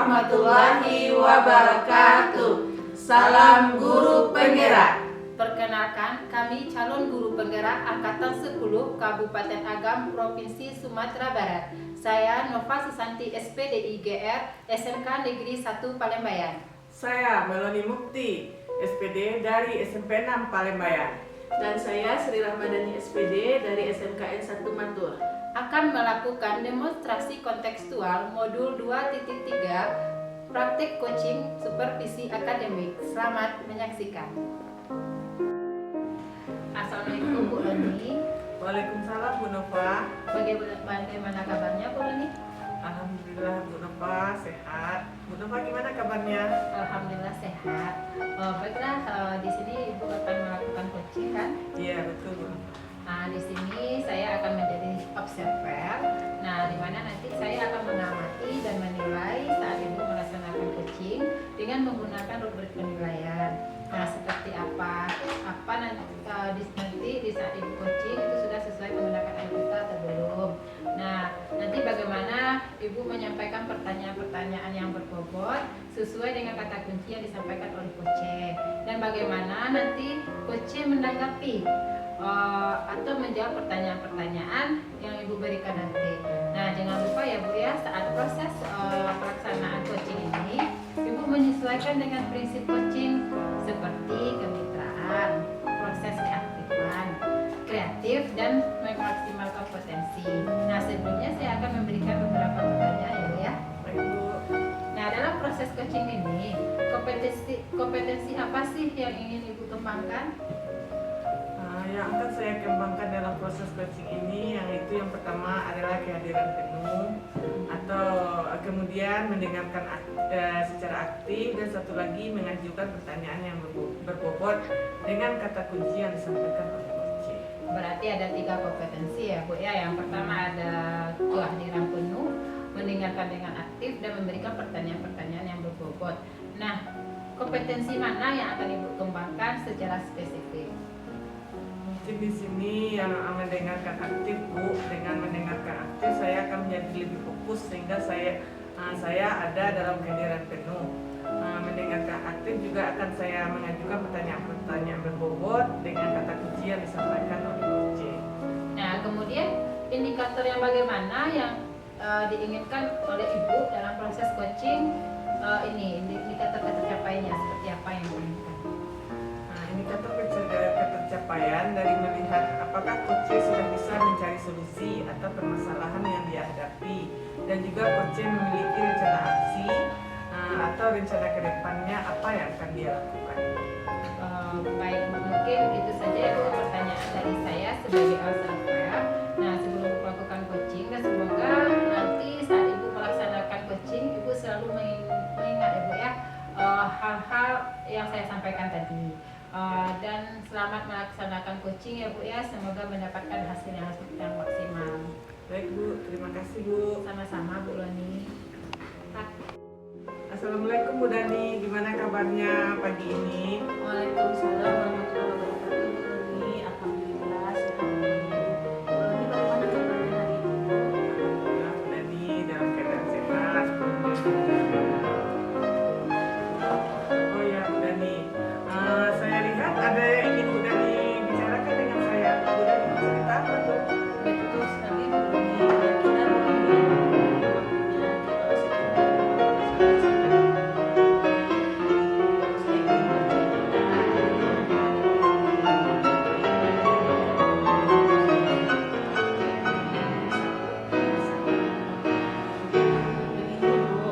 warahmatullahi wabarakatuh. Salam guru penggerak. Perkenalkan, kami calon guru penggerak Angkatan 10 Kabupaten Agam, Provinsi Sumatera Barat. Saya Nova Susanti SPD IGR, SMK Negeri 1 Palembayan. Saya Meloni Mukti, SPD dari SMP 6 Palembayan. Dan saya Sri Rahmadani SPD dari SMKN 1 Matur. Akan melakukan demonstrasi kontekstual modul 2.3 praktik coaching supervisi akademik. Selamat menyaksikan. Assalamualaikum Bu Loni. Waalaikumsalam Bu Nova. Bagaimana kabarnya Bu Loni? Alhamdulillah Bu Nova sehat. Bu Nova gimana kabarnya? Alhamdulillah sehat. Baiklah, di sini Ibu akan melakukan coaching kan? Iya betul Bu Nova. Nah, di sini saya akan menjadi observer. Nah, di mana nanti saya akan mengamati dan menilai saat Ibu melaksanakan coaching dengan menggunakan rubrik penilaian. Nah, seperti apa nanti di saat Ibu coaching itu sudah sesuai menggunakan LPK atau belum. Nah, nanti bagaimana Ibu menyampaikan pertanyaan-pertanyaan yang berbobot sesuai dengan kata kunci yang disampaikan oleh coach, dan bagaimana nanti coach menanggapi atau menjawab pertanyaan-pertanyaan yang Ibu berikan nanti. Nah, jangan lupa ya Bu ya, saat proses pelaksanaan coaching ini Ibu menyesuaikan dengan prinsip coaching seperti kemitraan, proses keaktifan, kreatif, dan memaksimalkan potensi. Nah, sebelumnya saya akan memberikan beberapa pertanyaan ya Bu ya. Baik Bu. Nah, dalam proses coaching ini, kompetensi apa sih yang ingin Ibu kembangkan? Yang akan saya kembangkan dalam proses coaching ini, yang pertama adalah kehadiran penuh, atau kemudian mendengarkan secara aktif, dan satu lagi mengajukan pertanyaan yang berbobot dengan kata kunci yang disampaikan oleh coach. Berarti ada 3 kompetensi ya Bu ya. Yang pertama ada kehadiran penuh, mendengarkan dengan aktif, dan memberikan pertanyaan-pertanyaan yang berbobot. Nah, kompetensi mana yang akan Ibu kembangkan secara spesifik? Mungkin di sini yang mendengarkan aktif Bu, dengan mendengarkan aktif saya akan menjadi lebih fokus sehingga saya ada dalam kehadiran penuh. Mendengarkan aktif juga akan saya mengajukan pertanyaan-pertanyaan berbobot dengan kata kunci yang disampaikan oleh coach. Nah, kemudian indikator yang bagaimana yang diinginkan oleh Ibu dalam proses coaching ini, indikator ketercapaiannya seperti apa yang diinginkan? Indikator ketercapaian dari melihat apakah coach sudah bisa mencari solusi atau permasalahan yang dihadapi, dan juga coach memiliki rencana aksi atau rencana kedepannya apa yang akan dia lakukan. Baik, mungkin itu saja ya Bu pertanyaan dari saya sebagai observer. Nah, sebelum Ibu melakukan coaching, dan semoga nanti saat Ibu melaksanakan coaching Ibu selalu mengingat ya Bu ya hal-hal yang saya sampaikan tadi. Dan selamat melaksanakan coaching ya Bu ya, semoga mendapatkan hasil yang maksimal. Baik Bu, terima kasih Bu. Sama-sama Bu Loni. Assalamualaikum Bu Dani, gimana kabarnya pagi ini? Waalaikumsalam warahmatullahi wabarakatuh. Bu Loni, alhamdulillah sehat. Bu Loni, bagaimana kabarnya hari ini? Alhamdulillah Bu Dani dalam keadaan sehat. Oh ya Bu Dani, saya lihat ada yang ingin Bu Dani bicarakan dengan saya. Bu Dani mau cerita apa tuh? Betul sekali Bu Loni. Kira-kira Bu Loni punya sekitar 15 menit. Saya ingin bercerita. Begini Bu,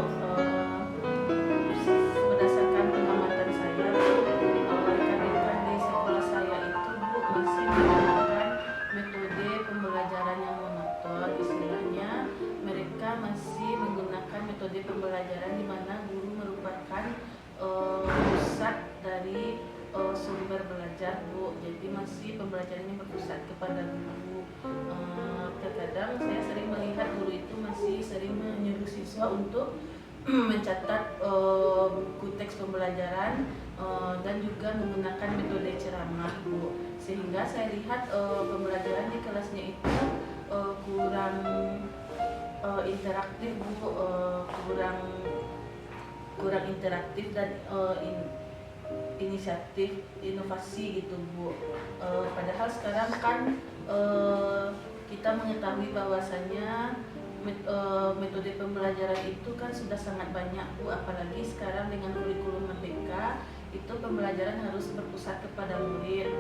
berdasarkan pengamatan saya Bu, rekan-rekan di sekolah saya itu Bu masih menggunakan metode pembelajaran yang monoton. Istilahnya mereka masih menggunakan metode pembelajaran di mana guru merupakan pusat dari sumber belajar Bu. Jadi masih pembelajarannya berpusat kepada guru. Terkadang saya sering melihat guru itu masih sering menyuruh siswa untuk mencatat buku teks pembelajaran dan juga menggunakan metode ceramah Bu. Sehingga saya lihat pembelajaran di kelasnya itu kurang interaktif Bu, kurang kurang interaktif dan inisiatif inovasi gitu Bu. Padahal sekarang kan kita mengetahui bahwasannya metode pembelajaran itu kan sudah sangat banyak Bu, apalagi sekarang dengan kurikulum Merdeka itu pembelajaran harus berpusat kepada murid,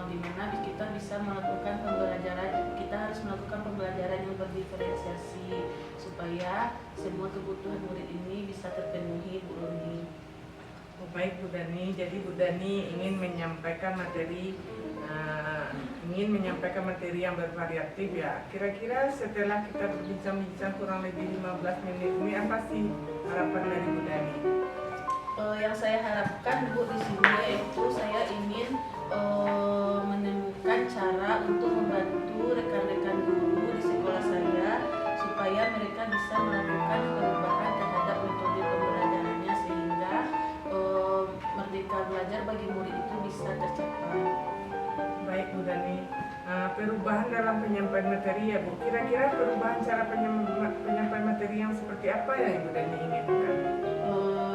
di mana kita bisa melakukan pembelajaran, kita harus melakukan pembelajaran yang berdiferensiasi supaya semua kebutuhan murid ini bisa terpenuhi Bu Loni. Oh, baik Bu Dani, jadi Bu Dani ingin menyampaikan materi yang bervariatif ya. Kira-kira setelah kita berbincang-bincang kurang lebih 15 menit ini, apa sih harapan dari Bu Dani? Yang saya harapkan Bu di sini yaitu saya ingin menemukan cara untuk membantu rekan-rekan guru di sekolah saya supaya mereka bisa melakukan perubahan terhadap metode pembelajarannya sehingga merdeka belajar bagi murid itu bisa tercapai. Baik Bu Dani, perubahan dalam penyampaian materi ya Bu. Kira-kira perubahan cara penyampaian materi yang seperti apa yang Ibu Dani inginkan?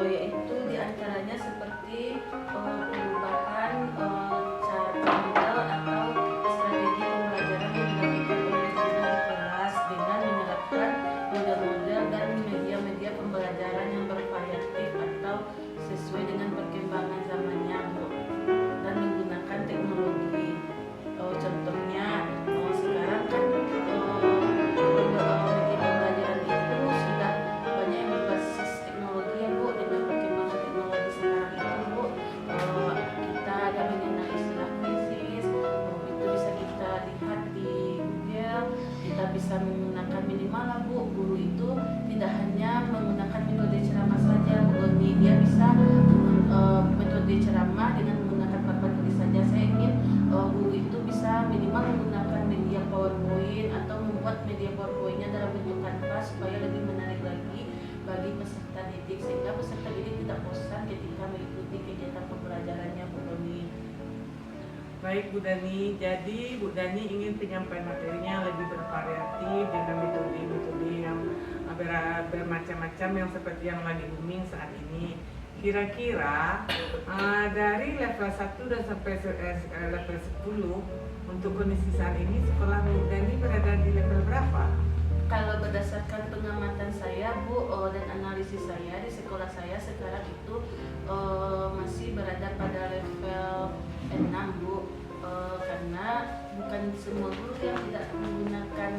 Yaitu diantaranya seperti perubahan cara model atau strategi pembelajaran yang dilakukan oleh guru di kelas dengan menerapkan model-model dan media-media pembelajaran yang bervariatif atau sesuai dengan perkembangan zamannya Bu, dan menggunakan teknologi. Contohnya sekarang kan media pembelajaran itu sudah banyak yang berbasis teknologi ya Bu. Dengan perkembangan teknologi sekarang itu Bu, kita ada mengenal istilah krisis, itu bisa kita lihat di Google. Kita bisa menggunakan minimal lah Bu, guru itu tidak hanya menggunakan metode ceramah saja Bu Loni, dia bisa metode ceramah dengan menggunakan papan tulis saja. Saya ingin guru itu bisa minimal menggunakan media PowerPoint atau membuat media PowerPoint-nya dalam bentuk kanvas supaya lebih menarik lagi bagi peserta didik, sehingga peserta didik tidak bosan ketika mengikuti kegiatan pembelajarannya Bu Loni. Baik Bu Dani, jadi Bu Dani ingin penyampaian materinya lebih bervariatif dengan metode-metode yang bermacam-macam yang seperti yang lagi booming saat ini. Kira-kira dari level 1 dan sampai level 10 untuk kondisi saat ini sekolah Bu Dani berada di level berapa? Kalau berdasarkan pengamatan saya Bu dan analisis saya di sekolah saya sekarang itu masih berada pada level 6 Bu, karena bukan semua guru yang tidak menggunakan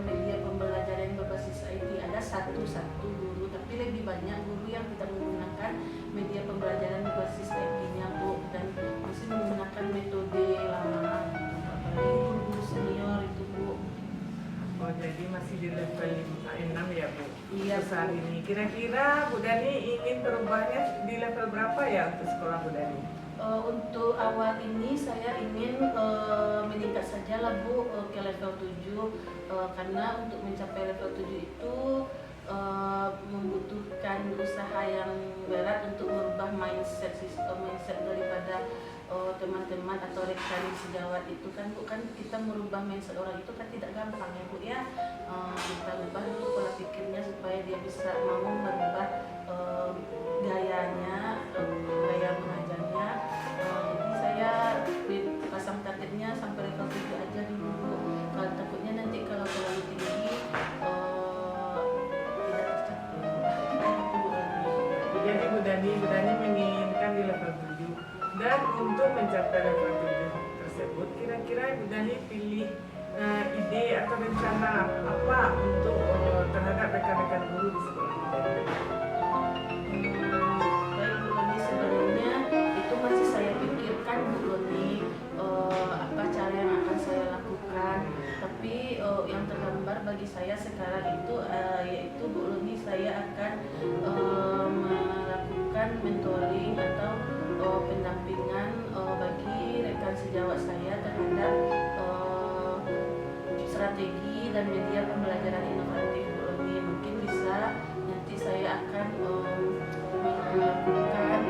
media pembelajaran yang berbasis IT. Ada satu guru, tapi lebih banyak guru yang tidak menggunakan media pembelajaran berbasis IT-nya Bu, dan masih menggunakan metode lama, apalagi guru-guru senior itu Bu. Oh, jadi masih di level 6 ya Bu? Iya saat ini. Kira-kira Bu Dani ingin perubahannya di level berapa ya untuk sekolah Bu Dani? Untuk awal ini saya ingin meningkat saja lah Bu ke level 7, karena untuk mencapai level 7 itu membutuhkan usaha yang berat untuk merubah mindset daripada teman-teman atau rekan sejawat itu kan Bu. Kan kita merubah mindset orang itu kan tidak gampang ya Bu ya. Kita ubah dulu pola pikirnya supaya dia bisa mau merubah gayanya, gaya mengajarnya. Jadi saya pasang targetnya sampai level 7 aja dulu Bu. Kalau takutnya nanti kalau terlalu tinggi tidak tercapai. Jadi Bu Dani menginginkan di level 7. Dan untuk mencapai level 7 tersebut, kira-kira Bu Dani pilih ide atau rencana apa untuk terhadap rekan-rekan guru di sekolah Bu Dani? Baik Bu Loni, sebenarnya itu masih saya pikirkan Bu Loni, apa cara yang akan saya lakukan. Tapi yang tergambar bagi saya sekarang itu yaitu Bu Loni, saya akan melakukan mentoring atau pendampingan bagi rekan sejawat saya terhadap strategi dan media pembelajaran inovatif Bu Loni. Mungkin bisa nanti saya akan melakukan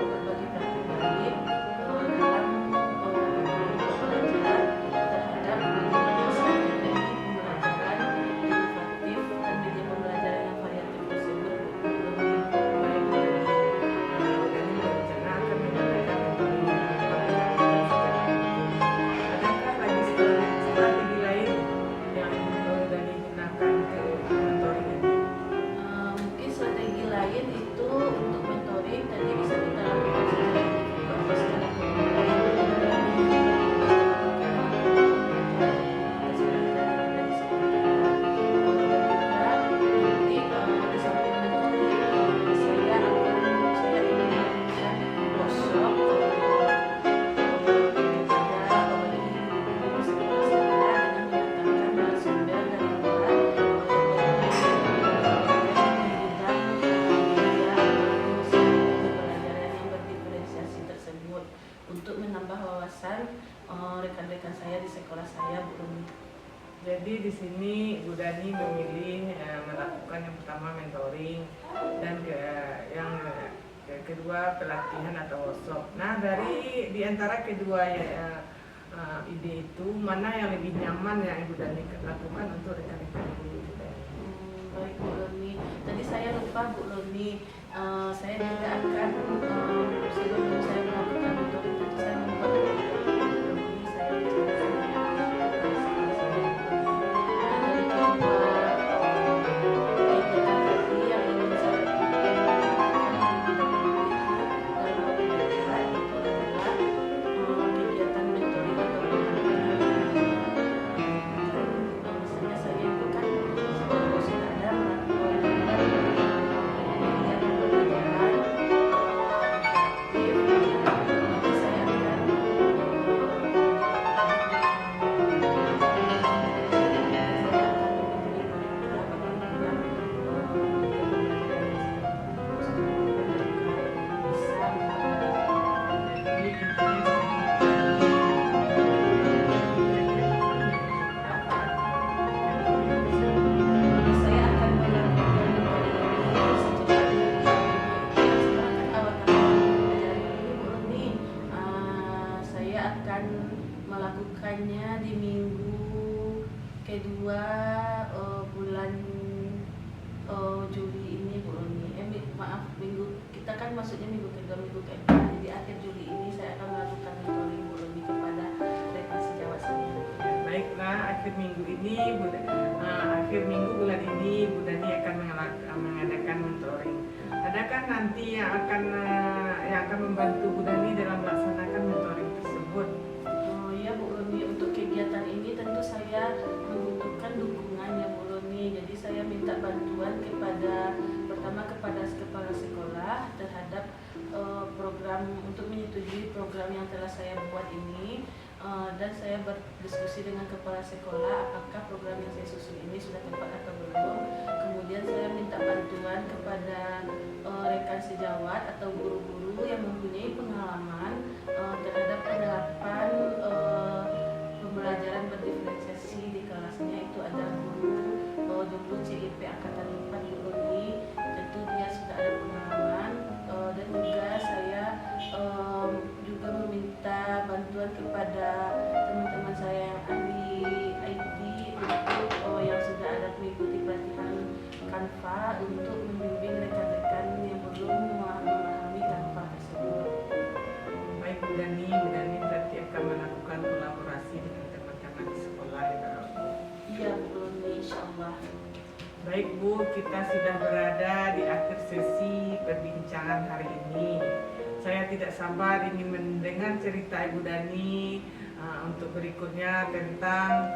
berbagai praktik baik dalam belajar terhadap strategi pembelajaran inovatif dan media pembelajaran yang variatif tersebut Bu Loni. rekan-rekan saya di sekolah saya, Bu Roni. Jadi di sini Bu Dani memilih melakukan yang pertama mentoring dan yang kedua pelatihan atau workshop. Nah, dari di antara kedua ide itu mana yang lebih nyaman yang Ibu Dani lakukan untuk rekan-rekan Ibu Dani? Baik Bu Roni, tadi saya lupa Bu Roni, saya juga akan sebelum saya melakukan mentoring tadi saya membuat ini saya bicarakan dengan sekolah saya Bu Roni. Nah, dari kedua kegiatan tadi yang ingin saya lakukan dalam waktu dekat itu adalah kegiatan mentoring atau pendampingan. Misalnya saya itu kan sudah ada melakukan kegiatan pembelajaran interaktif, nanti saya akan saya akan melakukan ini secepatnya. Sekarang kan awal tahun pembelajaran ini Bu Roni, saya akan melakukannya di minggu kedua bulan Juli ini Bu Roni. Maaf, minggu kita kan maksudnya minggu kedua, minggu keempat. Jadi akhir Juli ini saya akan melakukan mentoring Bu Roni kepada rekan sejawat saya. Baiklah, akhir minggu bulan ini Bu Dani akan mengadakan mentoring. Adakah nanti yang akan membantu Bu Dani dalam melaksanakan mentoring tersebut? Oh iya Bu Roni, untuk kegiatan ini tentu saya membutuhkan dukungan ya Bu Roni. Jadi saya minta bantuan pertama kepada kepala sekolah terhadap program untuk menyetujui program yang telah saya buat ini. Dan saya berdiskusi dengan kepala sekolah apakah program yang saya susun ini sudah tepat atau belum. Kemudian saya minta bantuan kepada rekan sejawat atau guru-guru yang mempunyai pengalaman terhadap penerapan pembelajaran berdiferensiasi di kelasnya. Itu ada guru dulu CIP Angkatan 4 Bu Roni, tentu dia sudah ada pengalaman. Dan juga saya juga meminta bantuan kepada teman-teman saya yang ahli IT untuk yang sudah ada mengikuti pelatihan Canva untuk membimbing rekan-rekan yang belum memahami Canva tersebut. Baik Bu Dani berarti akan melakukan kolaborasi dengan teman-teman di sekolah ya. Iya Bu Roni, insyaallah. Baik Bu, kita sudah berada di akhir sesi perbincangan hari ini. Saya tidak sabar ingin mendengar cerita Ibu Dani untuk berikutnya tentang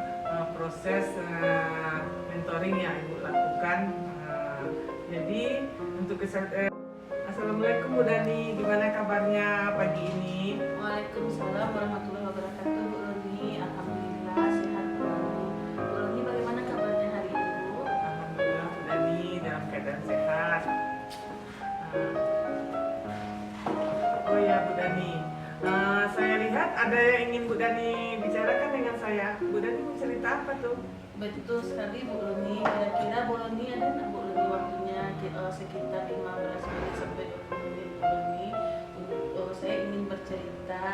proses mentoring yang Ibu lakukan. Jadi untuk Assalamualaikum Bu Dani, gimana kabarnya pagi ini? Waalaikumsalam warahmatullahi wabarakatuh Bu Roni. Alhamdulillah sehat Bu Roni. Bu Roni, bagaimana kabarnya hari ini Bu? Alhamdulillah Bu Dani dalam keadaan sehat. Oh ya Bu Dani, saya lihat ada yang ingin Bu Dani bicarakan dengan saya. Bu Dani mau cerita apa tuh? Betul sekali Bu Roni. Kira-kira Bu Roni ada nggak Bu Roni waktunya sekitar 15 menit sampai 20 menit Bu Roni? Saya ingin bercerita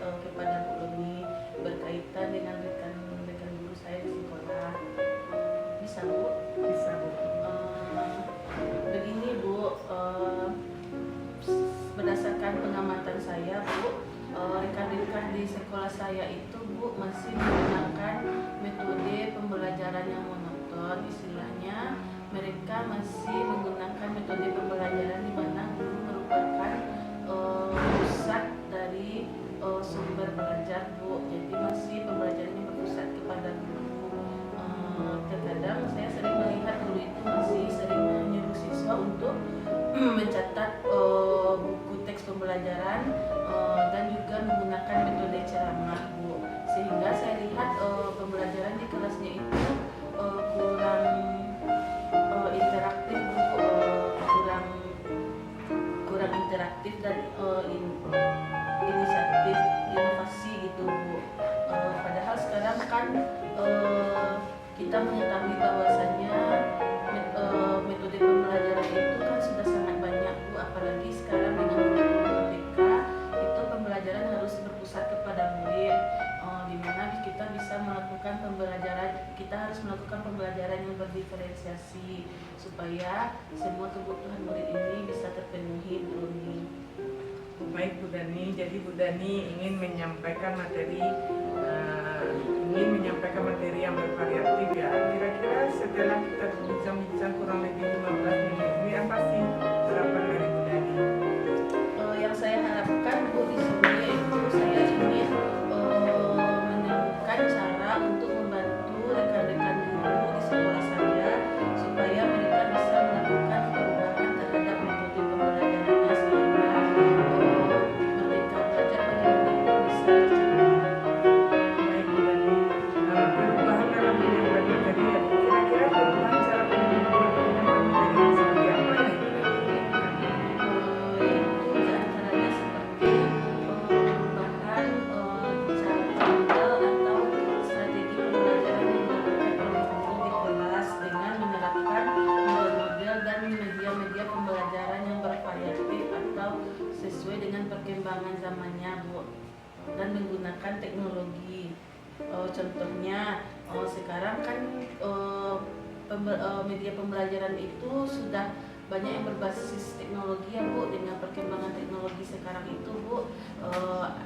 kepada Bu Roni berkaitan dengan rekan-rekan guru saya di sekolah. Bisa Bu? Bisa Bu. Begini Bu, berdasarkan pengamatan saya Bu, rekan-rekan di sekolah saya itu Bu masih menggunakan metode pembelajaran yang monoton. Istilahnya mereka masih menggunakan metode pembelajaran di mana guru merupakan pusat dari sumber belajar Bu. Jadi masih pembelajarannya berpusat kepada guru. Terkadang saya sering melihat guru itu masih sering menyuruh siswa untuk mencatat buku teks pembelajaran dan juga menggunakan metode ceramah Bu. Sehingga saya lihat pembelajaran di kelasnya itu kurang interaktif Bu, kurang interaktif dan inisiatif inovasi gitu Bu. kan kita mengetahui bahwasannya metode pembelajaran itu kan sudah sangat banyak Bu, apalagi sekarang dengan kurikulum merdeka itu pembelajaran harus berpusat kepada murid, di mana kita bisa melakukan pembelajaran, kita harus melakukan pembelajaran yang berdiferensiasi supaya semua kebutuhan murid ini bisa terpenuhi Bu Loni. Baik Bu Dani, jadi Bu Dani ingin menyampaikan materi yang bervariatif ya. Kira-kira setelah kita bincang-bincang kurang lebih 15 menit ini apa sih harapan dari Bu Dani? Yang saya harapkan Bu di sini yaitu saya ingin menemukan cara untuk membantu rekan-rekan guru di sekolah saya supaya mereka bisa melakukan perubahan terhadap metode pembelajarannya sehingga Merdeka Belajar bagi murid itu bisa tercapai. Baik Bu Dani, perubahan dalam menyampaikan materi ya. Kira-kira perubahan cara penyampaian materi yang seperti apa yang Bu Dani inginkan? Yaitu diantaranya seperti perubahan cara pandang atau strategi pembelajaran yang dilakukan oleh guru di kelas dengan menerapkan model dan media-media pembelajaran yang bervariatif atau sesuai dengan perkembangan zamannya Bu, dan menggunakan teknologi. Contohnya sekarang kan media pembelajaran itu sudah banyak yang berbasis teknologi ya Bu. Dengan perkembangan teknologi sekarang itu Bu,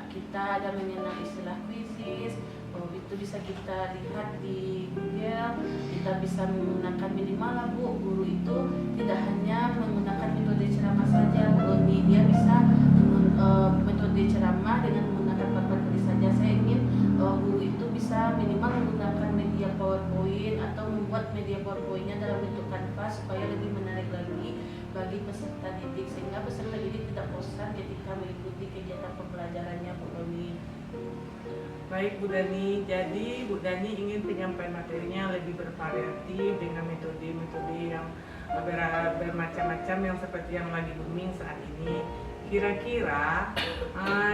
kita ada mengenal istilah quizzes, itu bisa kita lihat di Google. Kita bisa menggunakan minimal lah Bu, guru itu tidak hanya menggunakan metode ceramah saja Bu, dia bisa metode ceramah dengan menggunakan papan tulis saja. Saya ingin guru itu bisa minimal menggunakan media PowerPoint atau membuat media PowerPoint-nya dalam bentuk kanvas supaya lebih menarik lagi bagi peserta didik, sehingga peserta didik tidak bosan ketika mengikuti kegiatan pembelajarannya Bu Loni. Baik Bu Dani, jadi Bu Dani ingin penyampaian materinya lebih bervariatif dengan metode-metode yang bermacam-macam yang seperti yang lagi booming saat ini. Kira-kira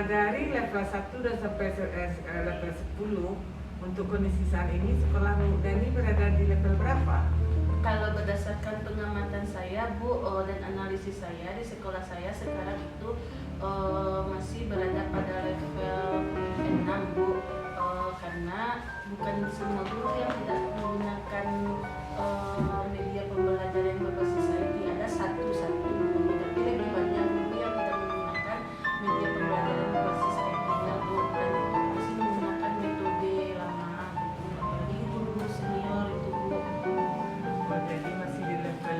dari level 1 dan sampai level 10 untuk kondisi saat ini sekolah Bu Dani berada di level berapa? Kalau berdasarkan pengamatan saya Bu, dan analisis saya di sekolah saya sekarang itu masih berada pada level 6 Bu, karena bukan semua guru yang tidak menggunakan media pembelajaran yang berbasis IT, ada satu-satu guru, tapi lebih banyak guru yang tidak menggunakan media pembelajaran berbasis IT-nya Bu, dan masih menggunakan metode lama gitu, apalagi guru senior itu Bu. Jadi masih di level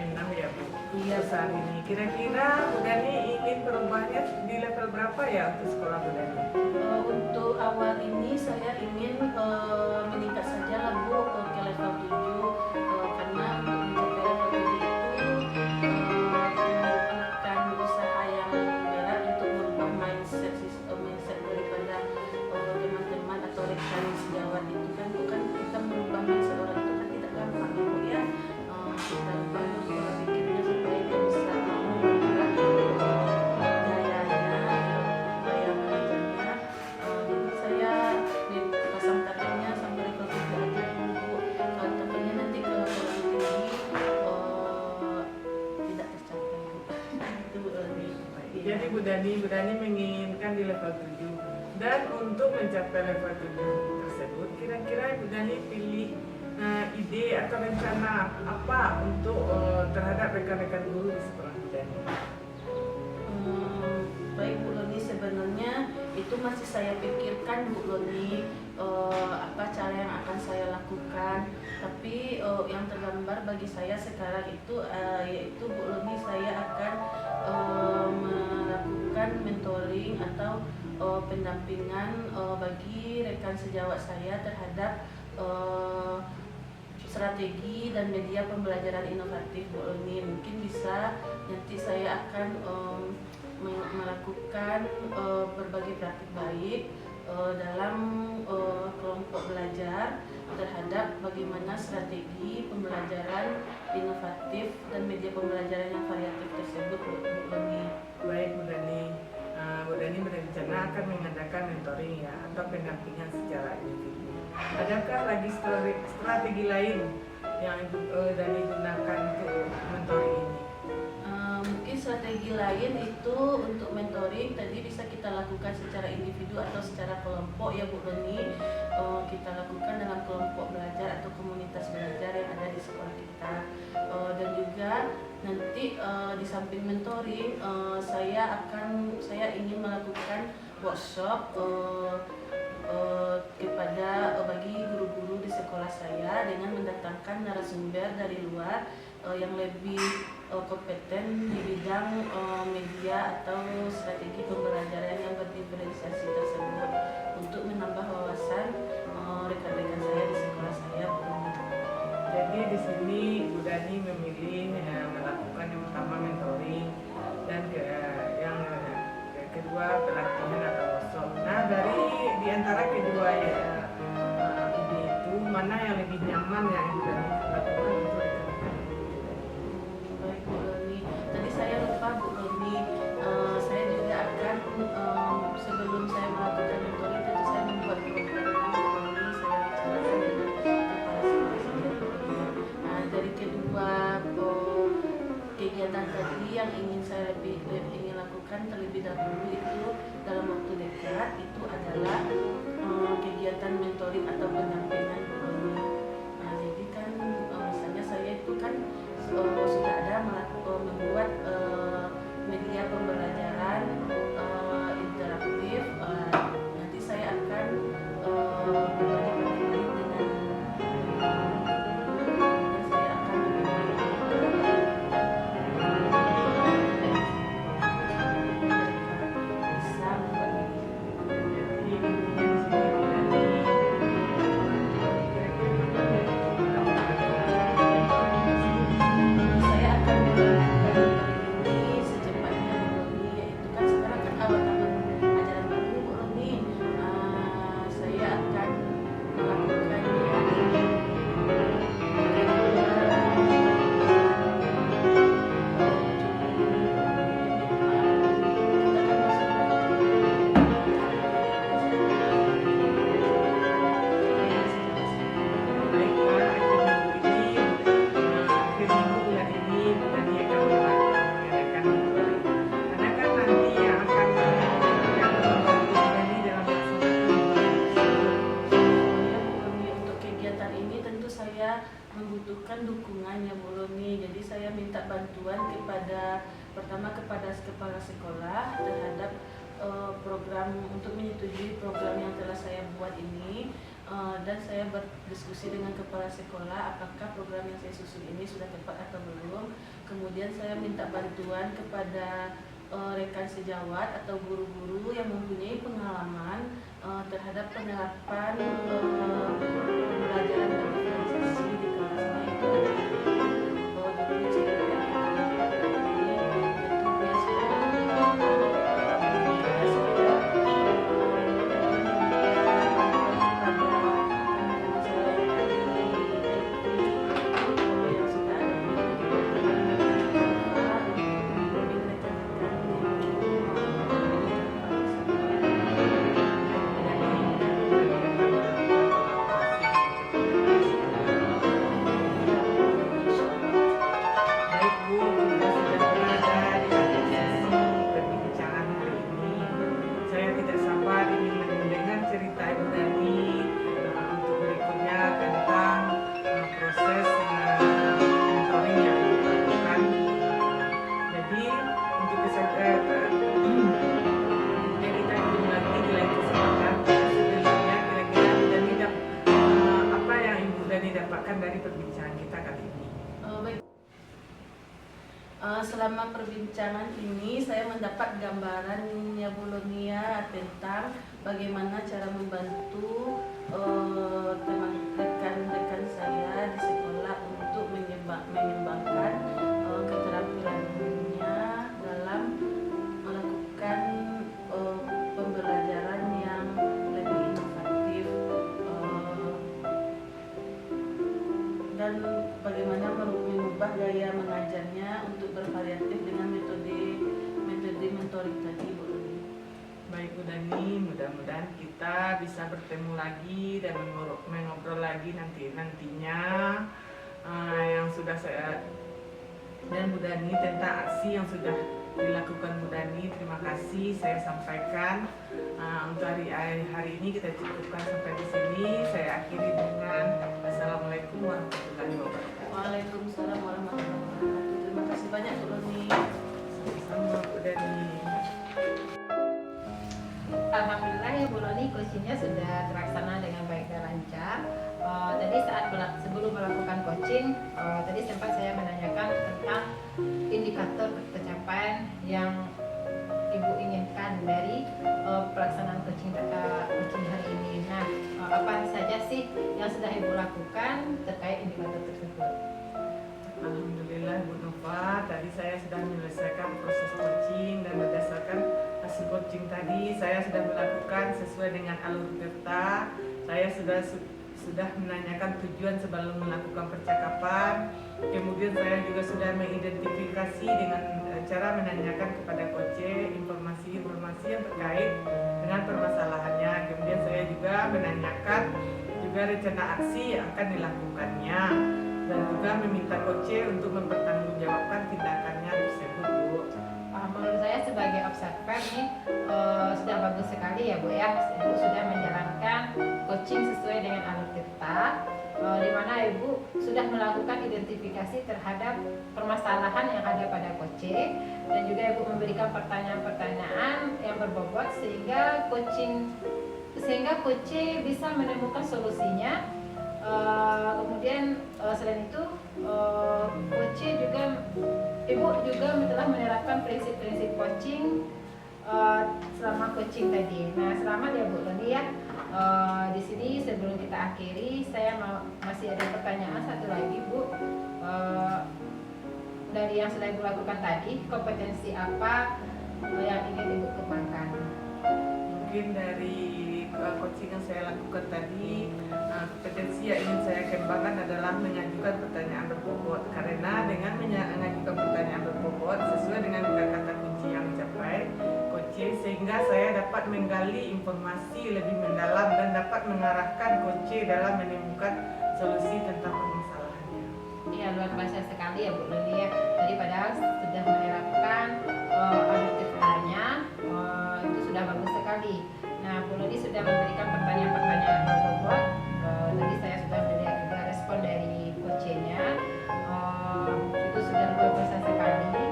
6 ya Bu? Iya saat ini. Kira-kira Bu Dani ingin perubahannya di level berapa ya untuk sekolah Bu Dani? Untuk awal ini saya ingin meningkat saja lah Bu ke level 7, karena untuk mencapai level 7 itu membutuhkan usaha yang berat untuk merubah mindset daripada teman-teman atau rekan sejawat itu kan, bukan kita merubah mindset orang itu kan tidak gampang Bu ya. Kita ubah pola pikirnya supaya dia bisa menggunakan gayanya, gaya mengajarnya. Jadi saya pasang targetnya sampai level 7 aja Bu. Kalau targetnya nanti ke level yang tinggi tidak tercapai Bu. Itu Bu Loni. Jadi Bu Dani menginginkan di level 7. Dan untuk mencapai level 7 tersebut, kira-kira Bu Dani pilih ide atau rencana apa untuk terhadap rekan-rekan guru di sekolah Bu Dani? Baik Bu Loni, sebenarnya itu masih saya pikirkan Bu Loni, apa cara yang akan saya lakukan. Tapi yang tergambar bagi saya sekarang itu yaitu Bu Loni, saya akan melakukan mentoring atau pendampingan bagi rekan sejawat saya terhadap strategi dan media pembelajaran inovatif Bu Loni. Mungkin bisa nanti saya akan melakukan berbagai praktik baik dalam kelompok belajar terhadap bagaimana strategi pembelajaran inovatif dan media pembelajaran yang variatif tersebut Bu Loni. Baik Bu Dani, Bu Dani berencana akan mengadakan mentoring ya atau pendampingan secara individu. adakah lagi strategi lain yang Dani gunakan untuk mentoring ini? Mungkin strategi lain itu untuk mentoring tadi bisa kita lakukan secara individu atau secara kelompok ya Bu Roni. Kita lakukan dalam kelompok belajar atau komunitas belajar yang ada di sekolah kita. Dan juga nanti di samping mentoring saya ingin melakukan workshop kepada bagi guru-guru di sekolah saya dengan mendatangkan narasumber dari luar yang lebih kompeten di bidang media atau strategi pembelajaran yang berdiferensiasi tersebut untuk menambah wawasan rekan-rekan saya di sekolah saya. Jadi di sini Bu Dani memilih melakukan yang pertama mentoring dan yang kedua pelatihan atau workshop. Nah di antara kedua ide itu mana yang lebih nyaman yang Bu Dani lakukan untuk rekan-rekan? Baik Bu Roni, tadi saya lupa Bu Roni, saya juga akan sebelum saya melakukan mentoring tentu saya membuat program Bu Roni, saya bicarakan dengan kepala sekolah saya Bu Roni. Nah dari kedua kegiatan tadi yang ingin saya ingin lakukan terlebih dahulu itu dalam waktu dekat itu adalah kegiatan mentoring atau pendampingan Bu Roni. Nah jadi kan misalnya saya itu kan sudah ada membuat media pembelajaran interaktif. Nanti saya akan berbagi dengan dan saya akan bisa membuat Jadi intinya di sini Bu Dani saya akan melakukan ini secepatnya Bu Roni, yaitu kan sekarang kan awal tahun ajaran baru Bu Roni. Saya akan melakukan baiklah akhir minggu bulan ini Bu Dani akan mengadakan mentoring. Karena kan nanti yang akan membantu Bu Dani dalam Ya Bu Roni, untuk kegiatan ini tentu saya membutuhkan dukungannya Bu Roni. Jadi saya minta bantuan pertama kepada kepala sekolah terhadap program untuk menyetujui program yang telah saya buat ini. Dan saya berdiskusi dengan kepala sekolah apakah program yang saya susun ini sudah tepat atau belum. Kemudian saya minta bantuan kepada rekan sejawat atau guru-guru yang mempunyai pengalaman terhadap penerapan pembelajaran berdiferensiasi di kelasnya itu adalah guru CPP ini tentunya sudah Baik Bu, kita sudah berada di akhir sesi perbincangan hari ini. Saya tidak sabar ingin mendengar cerita Ibu Dani untuk berikutnya tentang proses mentoring yang Ibu lakukan. Jadi untuk kemudian kita ketemu lagi di lain kesempatan. Sebelumnya kira-kira Ibu Dani apa yang Ibu Dani dapatkan dari perbincangan kita kali ini? Baik. Selama perbincangan ini saya mendapat gambarannya Bu Lonia tentang bagaimana cara membantu teman rekan-rekan saya di sekolah untuk mengembangkan keterampilannya dalam melakukan pembelajaran yang lebih inovatif dan bagaimana mengubah gaya mengajarnya untuk bervariatif dengan metode mentoring tadi Bu Roni. Baik Bu Dani, mudah-mudahan kita bisa bertemu lagi dan mengobrol lagi nantinya yang sudah saya dan Bu Dani tentang aksi yang sudah dilakukan Bu Dani. Terima kasih saya sampaikan. Untuk hari ini kita cukupkan sampai di sini. Saya akhiri dengan Assalamualaikum warahmatullahi wabarakatuh. Waalaikumsalam warahmatullahi wabarakatuh. Terima kasih banyak Bu Loni. Sama Bu Dani. Alhamdulillah ya Bu Loni, coachingnya sudah terlaksana dengan baik dan lancar. Tadi sebelum melakukan coaching, tadi sempat saya menanyakan tentang indikator pencapaian yang Ibu inginkan dari pelaksanaan coaching hari ini. Nah, apa saja sih yang sudah Ibu lakukan terkait indikator tersebut? Alhamdulillah Bu Nova, tadi saya sudah menyelesaikan proses coaching dan berdasarkan hasil coaching tadi saya sudah melakukan sesuai dengan alur peserta. Saya sudah menanyakan tujuan sebelum melakukan percakapan. Kemudian saya juga sudah mengidentifikasi dengan cara menanyakan kepada coach informasi-informasi yang terkait dengan permasalahannya. Kemudian saya juga menanyakan juga rencana aksi yang akan dilakukannya dan juga meminta coach untuk mempertanggungjawabkan tindakannya tersebut Bu. Menurut saya sebagai observer nih sudah bagus sekali ya Bu ya. Ibu sudah menjalankan coaching sesuai dengan alur kita, di mana Ibu sudah melakukan identifikasi terhadap permasalahan yang ada pada coach, dan juga Ibu memberikan pertanyaan-pertanyaan yang berbobot sehingga coach bisa menemukan solusinya. Kemudian selain itu coach juga Ibu juga telah menerapkan prinsip-prinsip coaching selama coaching tadi. Nah, selamat ya Bu Loni ya. Di sini sebelum kita akhiri, saya masih ada pertanyaan satu lagi Bu. Dari yang sudah Ibu lakukan tadi, kompetensi apa yang ingin Ibu kembangkan? Mungkin dari coaching yang saya lakukan tadi, kompetensi yang ingin saya kembangkan adalah mengajukan pertanyaan berbobot. Karena dengan mengajukan pertanyaan berbobot sesuai dengan kata-kata kunci yang dicapai coach, sehingga saya dapat menggali informasi lebih mendalam dan dapat mengarahkan coach dalam menemukan solusi tentang permasalahannya. Iya, luar biasa sekali ya Bu Loni ya. Tadi padahal sudah menerapkan alur-alurnya, itu sudah bagus sekali. Nah, Bu Loni sudah memberikan pertanyaan-pertanyaan berbobot. Tadi saya sudah melihat juga respon dari coachnya. Itu sudah luar biasa sekali.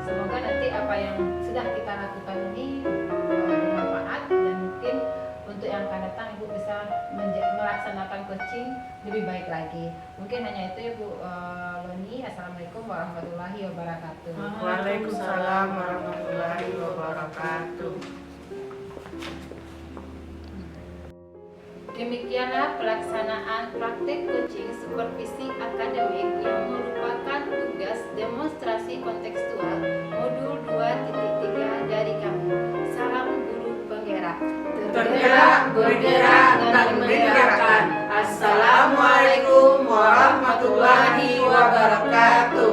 Semoga nanti apa yang sudah kita lakukan ini bermanfaat, dan mungkin untuk yang akan datang Ibu bisa melaksanakan coaching lebih baik lagi. Mungkin hanya itu ya Bu Loni. Assalamualaikum warahmatullahi wabarakatuh. Waalaikumsalam warahmatullahi wabarakatuh. Demikianlah pelaksanaan praktek coaching supervisi akademik yang merupakan tugas demonstrasi kontekstual modul 2.3 dari kami. Salam guru penggerak. Tergerak, bergerak, dan menggerakkan. Assalamualaikum warahmatullahi wabarakatuh.